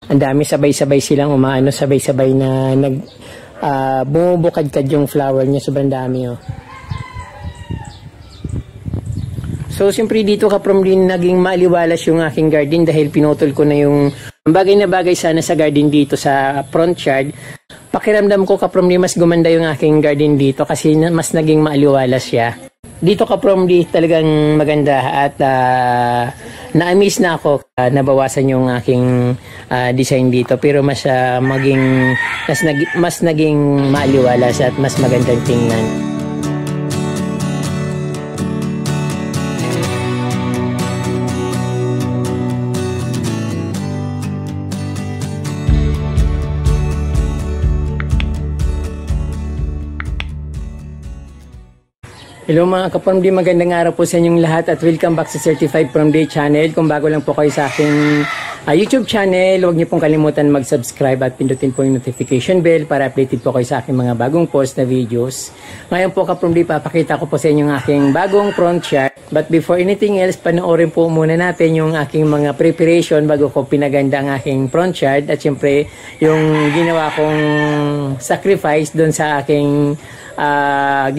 Ang dami, sabay-sabay silang umaano, sabay-sabay na bumubukad-kad yung flower niya. Sobrang dami, oh. So, siyempre dito kaprom din naging maliwalas yung aking garden dahil pinutol ko na yung bagay na bagay sana sa garden dito sa front yard. Pakiramdam ko kaprom din mas gumanda yung aking garden dito kasi mas naging maliwalas siya. Dito kaprom din talagang maganda at na-amaze na ako. Nabawasan yung aking design dito pero mas naging maliwalas at mas magandang tingnan. Hello mga ka-From Day, magandang araw po sa inyong lahat at welcome back sa Certified From Day channel. Kung bago lang po kayo sa aking YouTube channel, huwag niyo pong kalimutan mag-subscribe at pindutin po yung notification bell para updated po kayo sa aking mga bagong post na videos. Ngayon po ka-From Day, papakita ko po sa inyo yung aking bagong front yard. But before anything else, panoorin po muna natin yung aking mga preparation bago ko pinaganda ang aking front yard at syempre yung ginawa kong sacrifice doon sa aking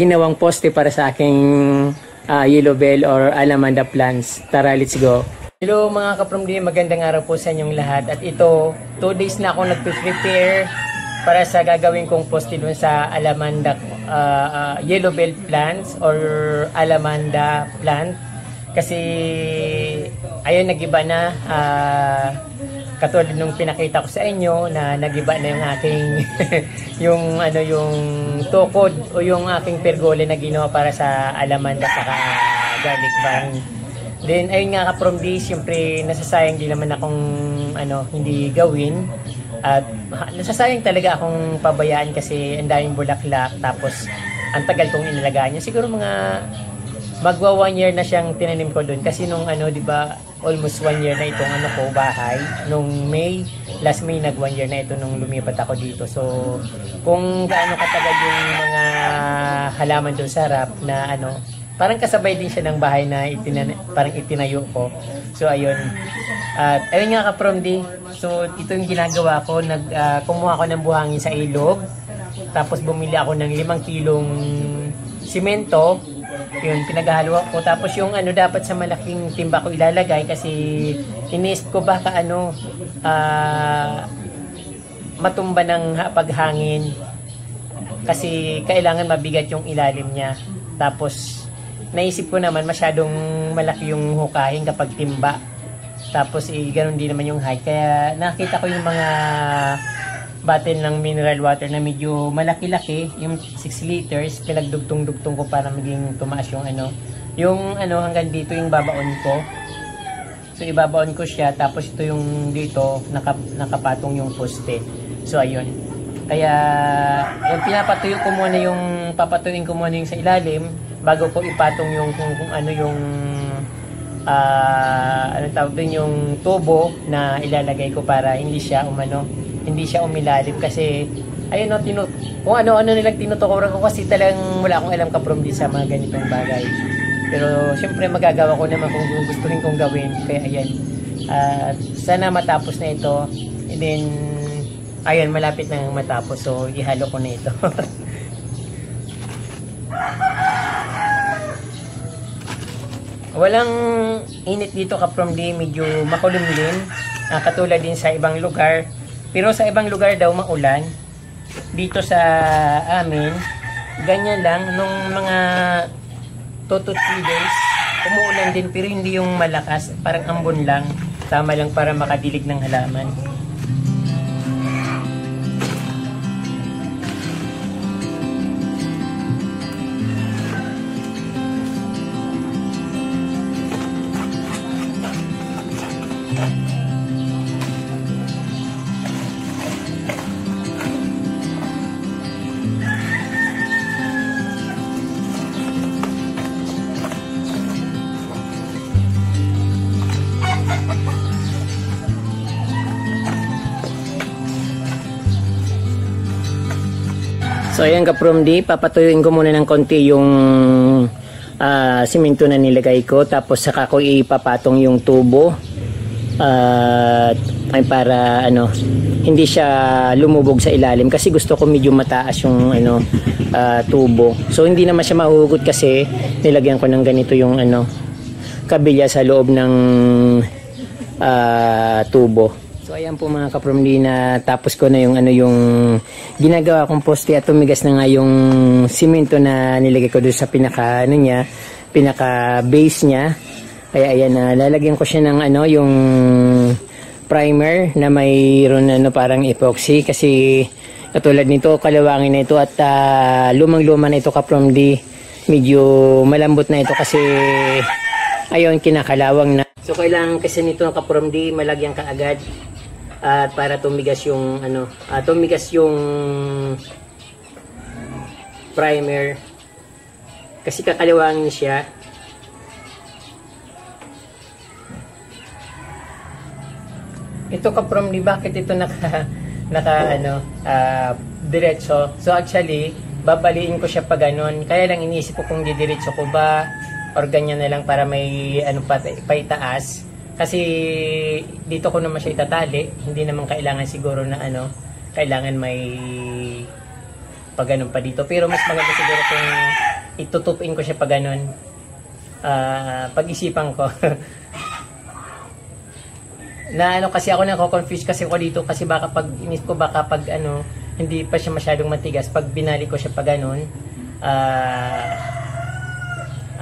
ginawang poste para sa aking yellow bell or alamanda plants. Tara, let's go. Hello mga ka-From Day, magandang araw po sa inyong lahat. At ito, 2 days na ako nagpe-prepare para sa gagawin kong poste dun sa alamanda yellow bell plants or alamanda plant. Kasi ayun, nagiba na. Katulad nung pinakita ko sa inyo na nagiba na yung aking yung tukod o yung aking pergole na ginawa para sa alamanda saka garlic vine. Then ayun nga ka-From Day, siyempre nasasayang din naman akong hindi gawin at nasasayang talaga akong pabayaan kasi ang daming bulaklak tapos ang tagal kong inalagaan niya. Siguro mga magwa 1 year na siyang tinanim ko doon kasi nung di ba almost 1 year na itong bahay nung last May nag 1 year na ito nung lumipat ako dito. So kung gaano katagal yung mga halaman doon sa harap na parang kasabay din siya ng bahay na parang itinayo ko. So ayun. At ayun nga ka-From Day. So ito yung ginagawa ko, kumuha ako ng buhangin sa ilog. Tapos bumili ako ng 5 kilong simento. Yun, pinaghalo ko. Tapos yung dapat sa malaking timba ko ilalagay kasi inisip ko baka matumba ng paghangin kasi kailangan mabigat yung ilalim niya. Tapos naisip ko naman masyadong malaki yung hukahin kapag timba. Tapos ganun din naman yung height. Kaya nakita ko yung mga bottle ng mineral water na medyo malaki-laki, yung 6 liters, pinagdugtong-dugtong ko para maging tumaas yung hanggang dito yung babaon ko. So ibabaon ko siya, tapos ito yung dito nakapatong yung poste. So ayun. Kaya yung papatuyuin ko muna yung sa ilalim bago ko ipatong yung tawag din yung tubo na ilalagay ko para hindi siya umilalip kasi ayun kung ano nilang tinutukuran ko kasi talagang wala akong alam ka-From Day sa mga ganitong bagay. Pero syempre magagawa ko naman kung gustuhin kong gawin. Kaya ayan. Sana matapos na ito. And then ayun, malapit na matapos. So ihalo ko na ito. Walang init dito ka-From Day, medyo makulong din. Katulad din sa ibang lugar. Pero sa ibang lugar daw maulan. Dito sa amin, ganyan lang. Nung mga 2 to 3 days, umuulan din pero hindi yung malakas. Parang ambon lang. Tama lang para makadilig ng halaman. So ayan ka-From Day, papatuyuin ko muna ng konti yung simento na nilagay ko, tapos saka ko ipapatong yung tubo At ay para ano, hindi siya lumubog sa ilalim kasi gusto ko medyo mataas yung ano, tubo. So hindi naman siya mahuhugot kasi nilagyan ko ng ganito yung ano, kabilya sa loob ng tubo. So ayan po mga kapromdi, na tapos ko na yung ano, yung ginagawa kong poste at tumigas na nga yung simento na nilagay ko doon sa pinaka ano niya, pinaka base niya. Kaya ayan na, lalagyan ko siya ng ano, yung primer na mayroon ano, parang epoxy kasi katulad nito, kalawangin na ito at lumang-luma na ito kapromdi. Medyo malambot na ito kasi ayun, kinakalawang na. So kailangan kasi nito ng kapromdi, malagyan ka agad at para tumigas yung ano, tumigas yung primer kasi kakalawangin siya. Ito kapromdi, bakit ito naka ano, diretso? So actually babaliin ko siya pa ganun, kaya lang iniisip ko kung didiretso ko ba or ganyan na lang para may ano pa itaas. Kasi dito ko naman siya itatali, hindi naman kailangan siguro na ano, kailangan may pag-ganun pa dito. Pero mas maganda siguro kung itutupin ko siya pag ganun. Pag-isipan ko. Na ano kasi ako nako-confuse kasi ako dito kasi baka pag inis ko baka pag ano, hindi pa siya masyadong matigas, pag binali ko siya pag ganun,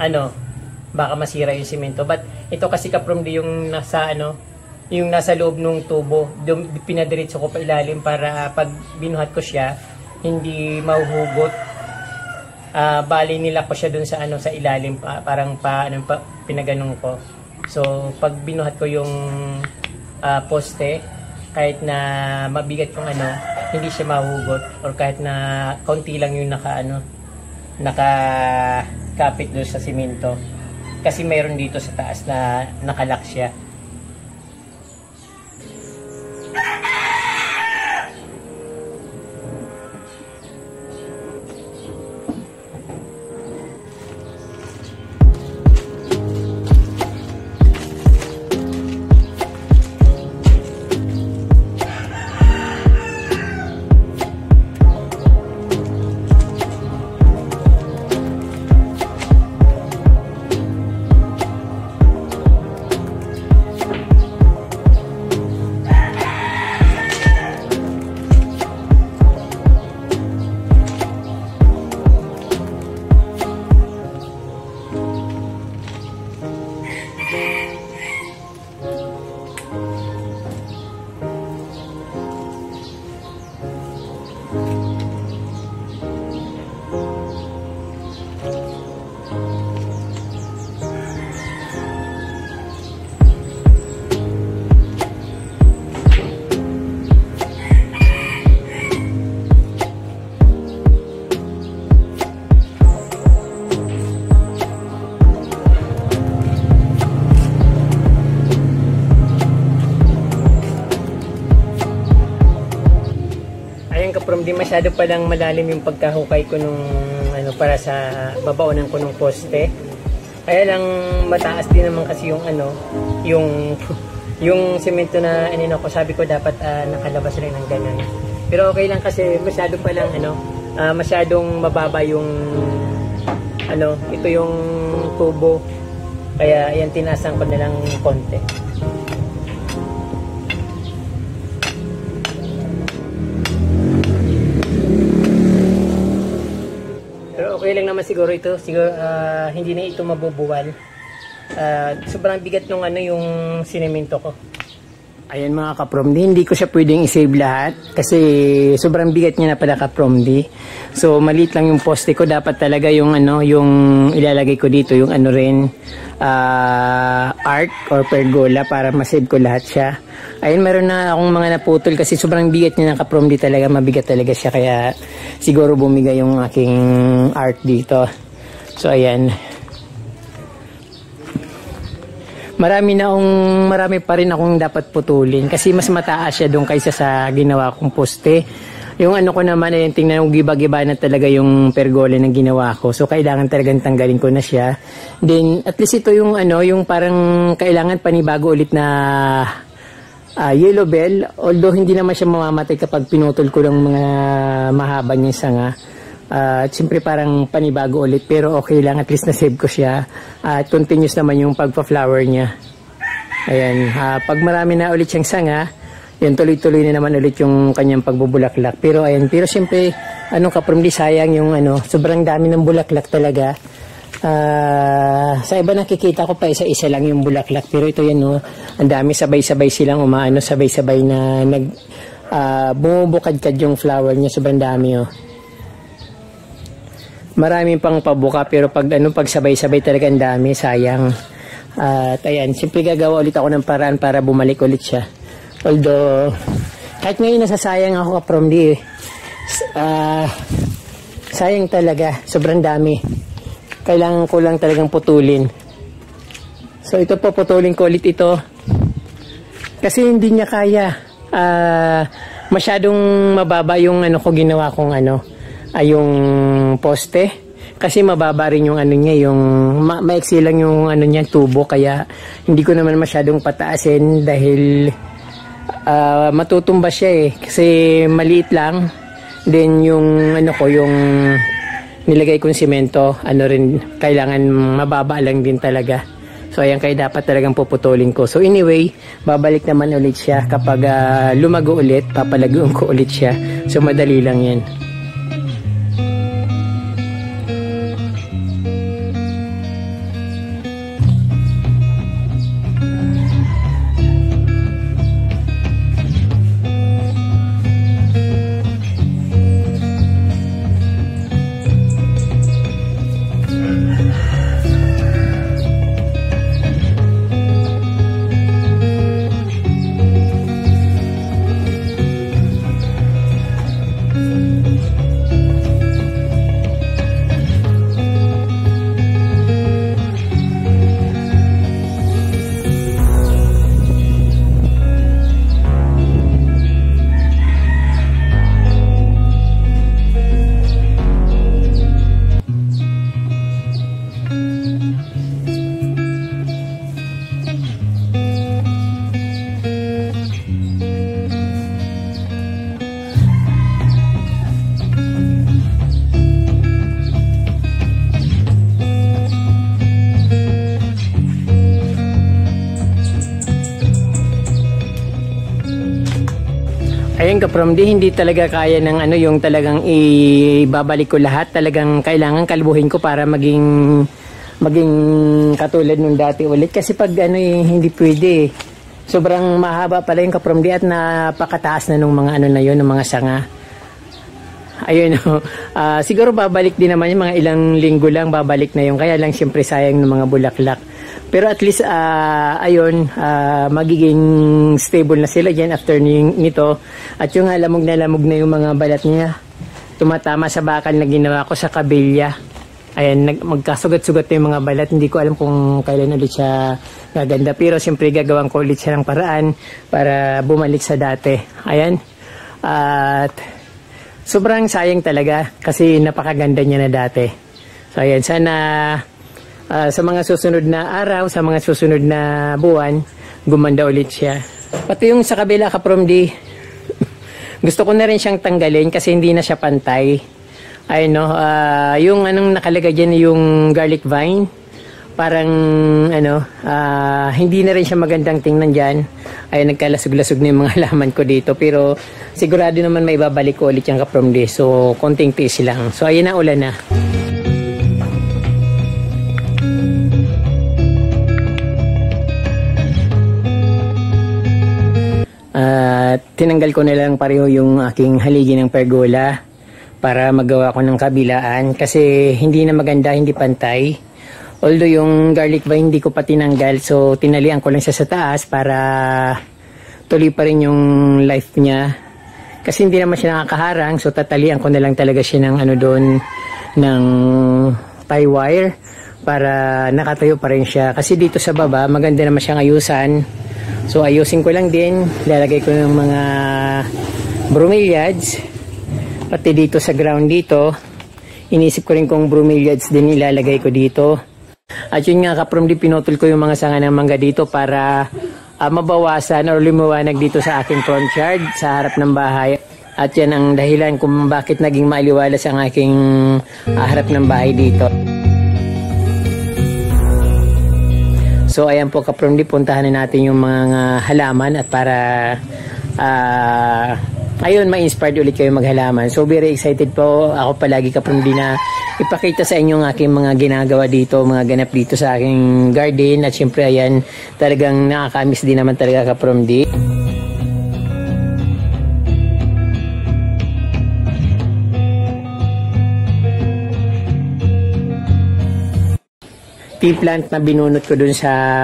ano, baka masira yung simento. But ito kasi kapromdi yung nasa ano, yung nasa loob ng tubo, pinadiretso ko pa ilalim para pag binuhat ko siya hindi mahuhugot. Bali nila ko siya dun sa ano, sa ilalim, parang ano, pinaganong ko. So pag binuhat ko yung poste, kahit na mabigat yung ano, hindi siya mahuhugot, or kahit na kaunti lang yung nakakapit doon sa simento. Kasi mayroon dito sa taas na nakalock siya. From di masyado palang malalim yung pagkahukay ko nung ano, para sa babaunan ko nung poste. Kaya lang mataas din naman kasi yung ano, yung semento na anino ko, sabi ko dapat nakalabas lang ng ganun. Pero okay lang kasi masyado palang ano, masyadong mababa yung ano, ito yung tubo. Kaya ayan, tinasan ko na lang konti. Okay lang naman siguro ito. Siguro hindi na ito mabubuwal. Sobrang bigat nung ano, yung sinemento ko. Ayan mga kapromdi, hindi ko siya pwedeng i-save lahat kasi sobrang bigat niya na pala kapromdi. So maliit lang yung poste ko, dapat talaga yung ano, yung ilalagay ko dito, yung ano rin, arc or pergola para ma-save ko lahat siya. Ayun, meron na akong mga naputol kasi sobrang bigat niya ng kapromdi talaga, mabigat talaga siya, kaya siguro bumigay yung aking arc dito. So ayan. Marami pa rin akong dapat putulin kasi mas mataas siya doon kaysa sa ginawa kong poste. Yung ano ko naman ay tingnan yung giba-giba na talaga yung pergola na ginawa ko. So kailangan talagang tanggalin ko na siya. Then at least ito yung ano, yung parang kailangan panibago ulit na yellow bell, although hindi naman siya mamamatay kapag pinutol ko lang mga mahaba niyang sanga. At siyempre parang panibago ulit, pero okay lang, at least na-save ko siya. At continuous naman yung pagpa-flower niya. Ayan, pag marami na ulit siyang sanga, yan, tuloy-tuloy na naman ulit yung kanyang pagbubulaklak. Pero ayan, pero siyempre, kaprom di sayang yung sobrang dami ng bulaklak talaga. Sa iba nakikita ko pa isa-isa lang yung bulaklak, pero ito yan, ang dami, sabay-sabay silang sabay-sabay na bumubukad-kad yung flower niya, sobrang dami, Maraming pang pabuka, pero pag sabay-sabay talaga ang dami, sayang. At ayan, simple gagawa ulit ako ng paraan para bumalik ulit siya. Although, kahit ngayon nasasayang ako from di, sayang talaga, sobrang dami. Kailangan ko lang talagang putulin. So ito po, putulin ko ulit ito. Kasi hindi niya kaya. Masyadong mababa yung ko ginawa kong yung poste. Kasi mababa rin yung niya, yung maiksi lang yung niya, tubo. Kaya hindi ko naman masyadong pataasin dahil matutumba siya kasi maliit lang. Then yung yung nilagay kong simento, rin kailangan mababa lang din talaga. So ayan, kaya dapat talagang puputulin ko. So anyway, babalik naman ulit siya kapag lumago ulit, papalagoon ko ulit siya. So madali lang yan. Ayan kaprom, hindi talaga kaya ng yung talagang ibabalik ko lahat. Talagang kailangan kalbuhin ko para maging katulad nung dati ulit. Kasi pag hindi pwede. Sobrang mahaba pala yung kaprom at napakataas na nung mga na yun, ng mga sanga. Ayun, siguro babalik din naman yung mga ilang linggo lang, babalik na yung. Kaya lang siyempre sayang ng mga bulaklak. Pero at least, magiging stable na sila dyan after nito. At yung lamog na yung mga balat niya. Tumatama sa bakal na ginawa ko sa kabilya. Ayan, magkasugat-sugat na yung mga balat. Hindi ko alam kung kailan ulit siya gaganda. Pero siyempre gagawin ko ulit siya ng paraan para bumalik sa dati. Ayan. At sobrang sayang talaga kasi napakaganda niya na dati. So ayan, sana sa mga susunod na araw, sa mga susunod na buwan, gumanda ulit siya. Pati yung sa kabila kaprom gusto ko na rin siyang tanggalin kasi hindi na siya pantay. Ayun yung nakalagay dyan yung garlic vine. Parang hindi na rin siya magandang tingnan dyan. Ay nagkalasog-lasog na yung mga halaman ko dito. Pero sigurado naman may babalik ko ulit yung kaprom So konting tiis lang. So ayun na, ulan na. Tinanggal ko na lang pareho yung aking haligi ng pergola para magawa ko ng kabilaan kasi hindi na maganda, hindi pantay. Although yung garlic vine hindi ko pa tinanggal, so tinalian ko lang siya sa taas para tuloy pa rin yung life niya. Kasi hindi naman siya nakakaharang, so tatalian ko na lang talaga siya ng doon ng tie wire para nakatayo pa rin siya. Kasi dito sa baba maganda naman siyang ayusan. So ayusin ko lang din, lalagay ko ng mga bromeliads, pati dito sa ground dito, inisip ko rin kung bromeliads din ilalagay ko dito. At yun nga kaprom, pinutol ko yung mga sanga ng mangga dito para mabawasan or lumiwanag dito sa aking front yard sa harap ng bahay. At yan ang dahilan kung bakit naging maaliwalas ang aking harap ng bahay dito. So ayan po kapromdi, puntahan na natin yung mga halaman at para ayun, ma-inspired ulit kayo maghalaman. So very excited po ako palagi kapromdi na ipakita sa inyo ang aking mga ginagawa dito, mga ganap dito sa aking garden. At syempre ayan, talagang nakakamiss din naman talaga kapromdi. Tea plant na binunot ko dun sa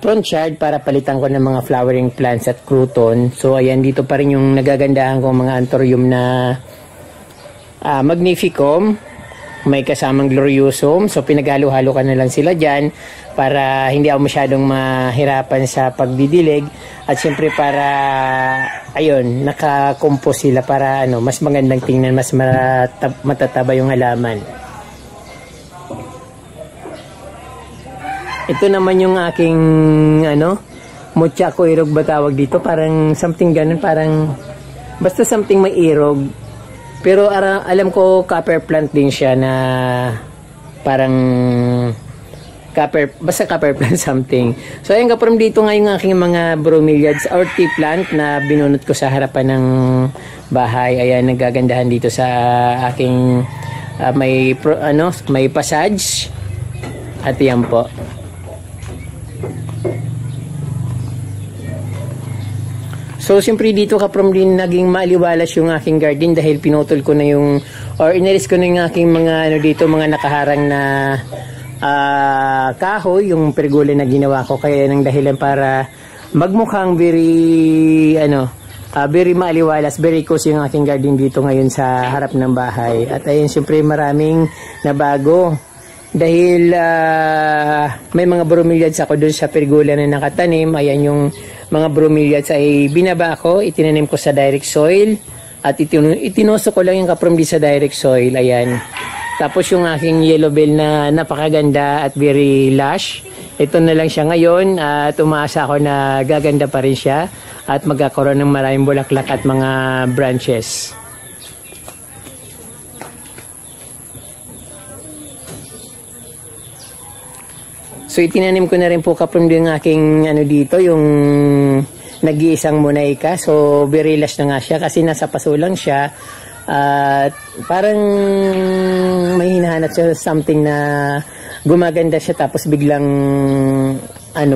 front yard para palitan ko ng mga flowering plants at crouton. So ayan, dito pa rin yung nagagandahan kong mga anthurium na magnificum, may kasamang gloriosum. So pinaghalo-halo ka na lang sila dyan para hindi ako masyadong mahirapan sa pagdidilig. At syempre para ayun, nakakompose sila para mas magandang tingnan, mas matataba yung halaman. Ito naman yung aking muchaco irog ba tawag dito, parang something ganun, parang basta something may irog, pero alam ko copper plant din siya na parang basta copper plant something. So ayun kaprom, dito nga yung aking mga bromeliads or tea plant na binunot ko sa harapan ng bahay. Ayan, nagagandahan dito sa aking may passage. At yan po. So, siyempre dito kaprom din naging maaliwalas yung aking garden dahil pinutol ko na yung, or inalis ko na yung aking mga dito, mga nakaharang na kahoy, yung pergola na ginawa ko. Kaya nang dahilan para magmukhang very maaliwalas, very cozy yung aking garden dito ngayon sa harap ng bahay. At ayun, siyempre maraming nabago. Dahil may mga bromeliads ako dun sa pergola na nakatanim. Ayan yung mga bromeliads ay binaba ko, itinanim ko sa direct soil at itinoso ko lang yung kaprom sa direct soil. Ayan. Tapos yung aking yellow bell na napakaganda at very lush, ito na lang siya ngayon at umaasa ako na gaganda pa rin siya at magkakaroon ng maraming bulaklak at mga branches. So itinanim ko na rin po kaprom yung aking dito, yung nag-iisang monaika. So very lush na nga siya kasi nasa paso lang siya. At parang may hinahanap siya something na gumaganda siya tapos biglang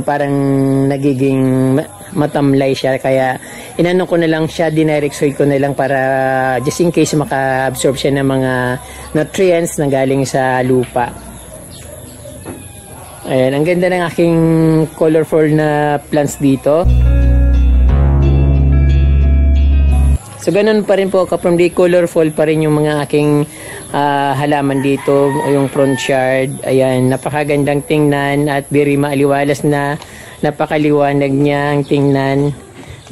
parang nagiging matamlay siya. Kaya inano ko na lang siya, dinirect soil ko na lang para just in case maka-absorb siya ng mga nutrients na galing sa lupa. Ayan, ang ganda ng aking colorful na plants dito. So, ganun pa rin po kaprom di, colorful pa rin yung mga aking halaman dito, yung front yard. Ayan, napakagandang tingnan at very maaliwalas na, napakaliwanag niya ang tingnan.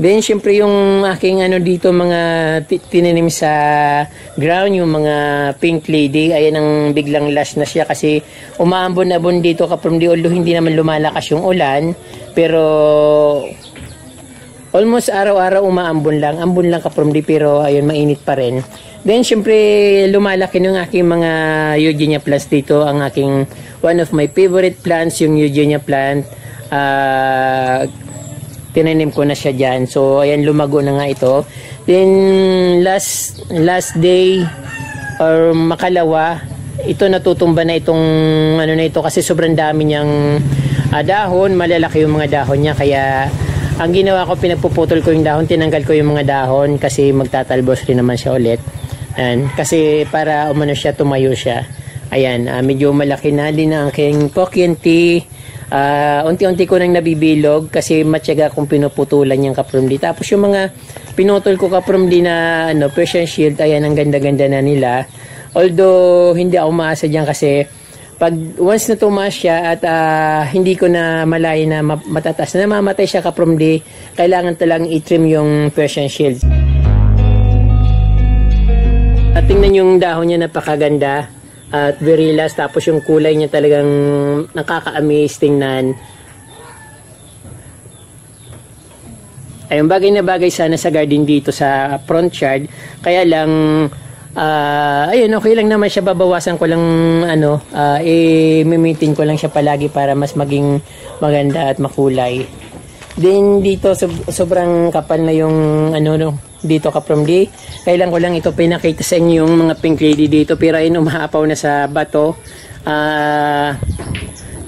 Then, syempre yung aking dito, mga tinanim sa ground, yung mga pink lady, ayan ang biglang lush na siya kasi umaambon-abon dito kaprom di, although hindi naman lumalakas yung ulan, pero almost araw-araw umaambon lang, ambon lang kaprom di, pero ayun, mainit pa rin. Then, syempre, lumalaki ng aking mga eugenia plants dito, ang aking, one of my favorite plants, yung eugenia plant, tinanim ko na siya dyan. So, ayan, lumago na nga ito. Then, last day, or makalawa, ito natutumba na itong, na ito, kasi sobrang dami niyang dahon, malalaki yung mga dahon niya, kaya, ang ginawa ko, pinagpuputol ko yung dahon, tinanggal ko yung mga dahon, kasi magtatalbos rin naman siya ulit. Ayan, kasi para siya, tumayo siya. Ayan, medyo malaki na din ang aking Pokkien tea. Unti-unti ko nang nabibilog kasi matyaga kong pinuputulan yung kapromdi. Tapos yung mga pinutol ko kapromdi na Persian shield, ayan, ang ganda-ganda na nila. Although hindi ako maasa dyan kasi pag once na tumaas siya at hindi ko na malay na matataas na namamatay siya kapromdi, kailangan talang i-trim yung Persian shield. At tingnan yung dahon niya, napakaganda at very last, tapos yung kulay niya talagang nakaka-amaze tingnan. Ayun, bagay na bagay sana sa garden dito sa front yard. Kaya lang, ayun, okay lang naman siya. Babawasan ko lang, i-maintain ko lang siya palagi para mas maging maganda at makulay. Then dito sobrang kapal na yung dito Kaprom D. Kailan ko lang ito pinakita sa inyo yung mga pink lady dito, pero ayun, umaapaw na sa bato.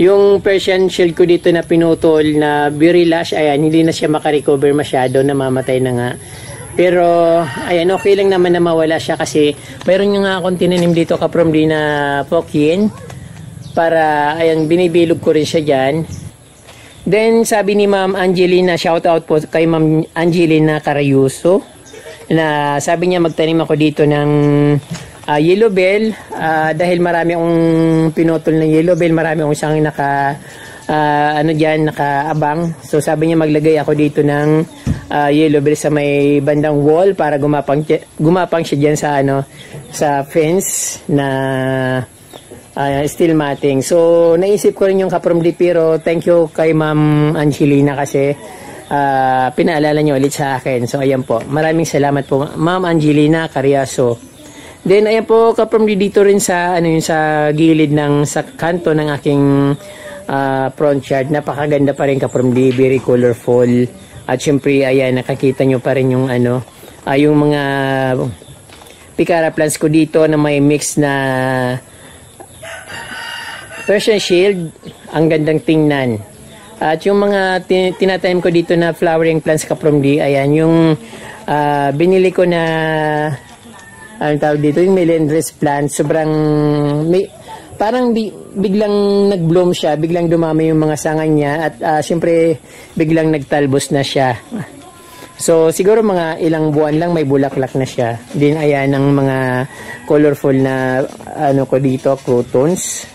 Yung Persian shield ko dito na pinutol na berry lash, ayan, hindi na siya makarecover masyado, namamatay na nga. Pero ayan, okay lang naman na mawala siya kasi mayroon yung akong tinanim dito Kaprom D na Pokien, para ayan, binibilog ko rin siya dyan. Then sabi ni Ma'am Angelina, shout out po kay Ma'am Angelina Carayuso, na sabi niya magtanim ako dito ng yellow bell, dahil marami akong pinutol na yellow bell, marami akong siyang nakaabang. So sabi niya maglagay ako dito ng yellow bell sa may bandang wall para gumapang siya diyan sa fence na steel matting. So naisip ko rin yung Kaprom D, pero thank you kay Ma'am Angelina kasi pinaalala niyo ulit sa akin. So ayan po, maraming salamat po Ma'am Angelina Carriazo. Then ayan po Kaprom D, dito rin sa sa gilid sa kanto ng aking front yard, napakaganda pa rin Kaprom D, very colorful. At syempre ayan, nakakita nyo pa rin yung yung mga picara plants ko dito na may mix na Persian shield, ang gandang tingnan. At yung mga tinatanim ko dito na flowering plants Kaprom D, ayan, yung binili ko na anong tawag dito, yung melendres plant, sobrang parang biglang nag-bloom siya, biglang dumami yung mga sanga niya, at syempre biglang nagtalbos na siya. So siguro mga ilang buwan lang may bulaklak na siya. Din ayan ang mga colorful na ko dito, crotons.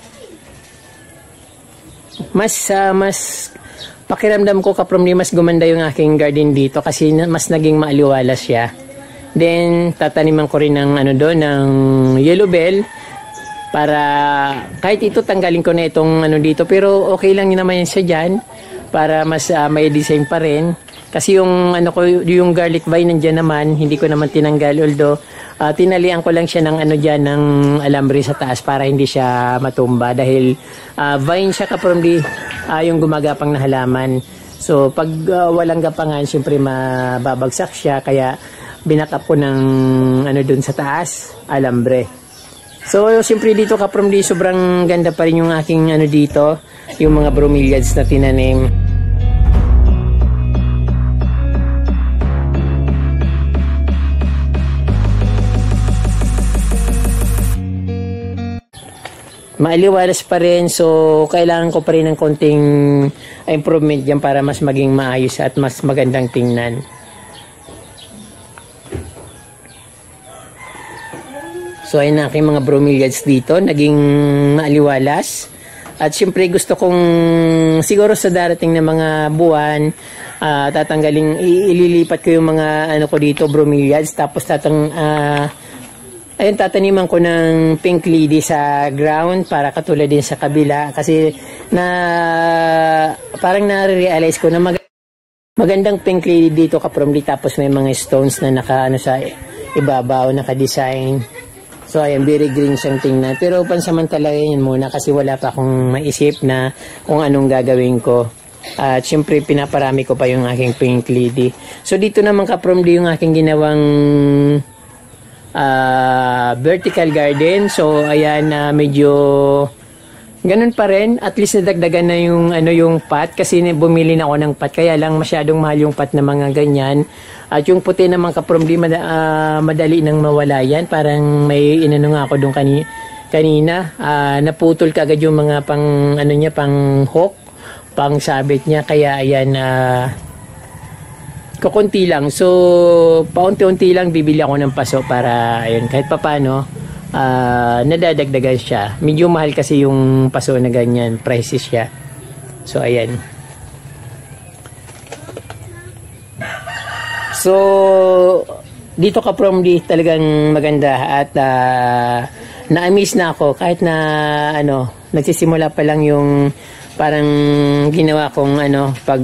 Mas pakiramdam ko Kaprom D, mas gumanda yung aking garden dito kasi mas naging maaliwalas siya. Then tataniman ko rin ng ng yellow bell, para kahit ito tanggalin ko na itong dito, pero okay lang naman yan siya dyan para mas may design pa rin. Kasi yung yung garlic vine nandiyan naman, hindi ko naman tinanggal, although tinalian ko lang siya ng dyan ng alambre sa taas para hindi siya matumba, dahil vine siya Kaprom D, yung gumagapang na halaman. So pag walang gapangan, syempre mababagsak siya, kaya binakap ko ng dun sa taas, alambre. So syempre dito Kaprom D, sobrang ganda pa rin yung aking dito, yung mga bromeliads na tinanim. Maaliwalas pa rin, so kailangan ko pa rin ng konting improvement dyan para mas maging maayos at mas magandang tingnan. So ayun na aking mga bromeliads dito, naging maaliwalas. At syempre gusto kong siguro sa darating na mga buwan, ililipat ko yung mga ko dito, bromeliads, tapos tataniman ko ng pink lady sa ground para katulad din sa kabila, kasi parang na-realize ko na magandang pink lady dito Kaprom D, tapos may mga stones na sa ibabaw, naka-design. So ayan, very green siyang tingnan, pero pansamantala yan muna kasi wala pa akong maisip na kung anong gagawin ko. At syempre pinaparami ko pa yung aking pink lady. So dito naman Kaprom D yung aking ginawang vertical garden. So ayan, medyo ganun pa rin, at least nadagdagan na yung yung pot, kasi bumili na ako ng pot, kaya lang masyadong mahal yung pot na mga ganyan. At yung puti naman Kaprom D, madali nang mawala yan. Parang may nga ako doon kanina, naputol kagad yung mga pang hook, pang sabit niya, kaya ayan, kukunti lang. So paunti-unti lang bibili ako ng paso para ayun, kahit papano nadadagdagan siya. Medyo mahal kasi yung paso na ganyan, pricey siya. So ayan. So dito Kaprom D talagang maganda, at na-amaze na ako kahit na nagsisimula pa lang yung parang ginawa kong pag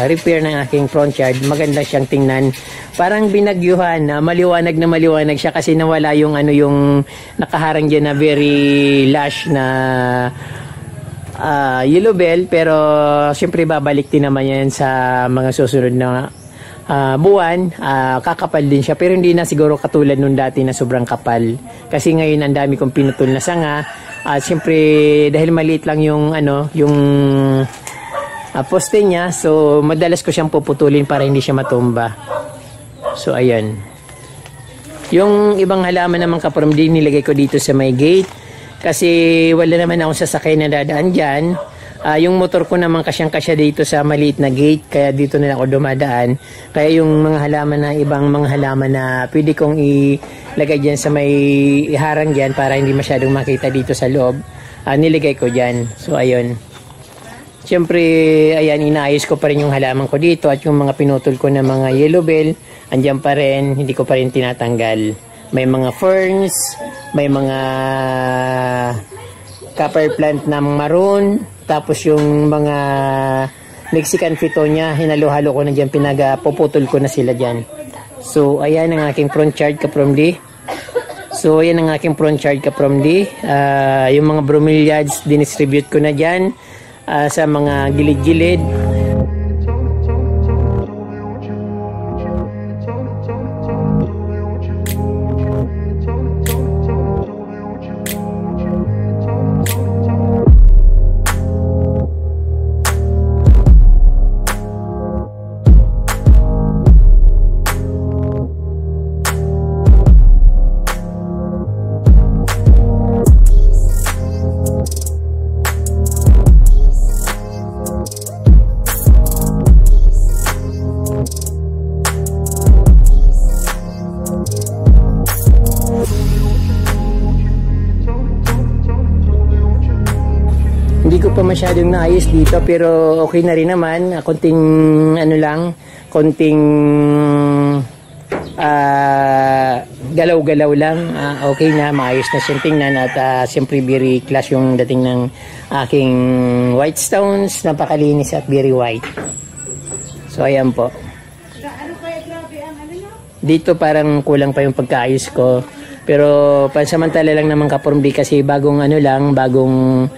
repair ng aking front yard. Maganda siyang tingnan. Parang binagyuhan, maliwanag na maliwanag siya kasi nawala yung yung nakaharang diyan na very lush na yellow bell, pero siyempre babalik din naman yan sa mga susunod na buwan. Kakapal din siya, pero hindi na siguro katulad nung dati na sobrang kapal kasi ngayon ang dami kong pinutol na sanga. Siyempre dahil maliit lang yung yung poste niya, so madalas ko siyang puputulin para hindi siya matumba. So ayan, yung ibang halaman naman kaprom din nilagay ko dito sa may gate kasi wala naman akong sasakay na dadaan dyan. Yung motor ko naman kasyang-kasya dito sa maliit na gate, kaya dito na lang ako dumadaan. Kaya yung mga halaman na ibang mga halaman na pwede kong ilagay dyan sa may iharang dyan para hindi masyadong makita dito sa loob, niligay ko dyan. So ayun, siyempre ayan, inaayos ko pa rin yung halaman ko dito at yung mga pinutol ko na mga yellow bell andyan pa rin, hindi ko pa rin tinatanggal. May mga ferns, may mga copper plant na maroon, tapos yung mga Mexican Fittonia, hinalo-halo ko na dyan, pinagpuputol ko na sila dyan. So ayan ang aking front yard kaprom D. So ayan ang aking front yard kaprom D. Yung mga bromeliads dinistribute ko na dyan sa mga gilid-gilid. Hindi ko pa masyadong naayos dito, pero okay na rin naman. Konting konting galaw-galaw lang. Okay na, maayos na siyang tingnan at siyempre very class yung dating ng aking white stones. Napakalinis at very white. So ayan po. Dito parang kulang pa yung pagkaayos ko. Pero pansamantala lang naman kapurmbi kasi bagong bagong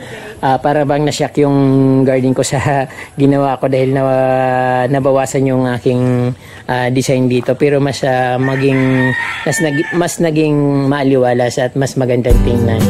para bang nasyak yung garden ko sa ginawa ko dahil nabawasan yung aking design dito, pero mas naging maaliwalas at mas magandang tingnan.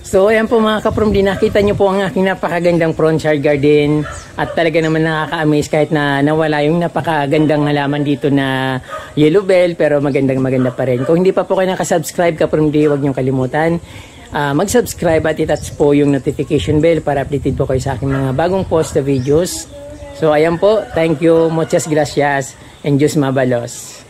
So ayan po mga kapromdi, nakita nyo po ang aking napakagandang front yard garden at talaga naman nakaka-amaze kahit na nawala yung napakagandang halaman dito na yellow bell, pero maganda pa rin. Kung hindi pa po kayo nakasubscribe kapromdi, huwag nyo kalimutan mag-subscribe at i-touch po yung notification bell para updated po kayo sa aking mga bagong post na videos. So ayan po, thank you, muchas gracias, and Diyos mabalos.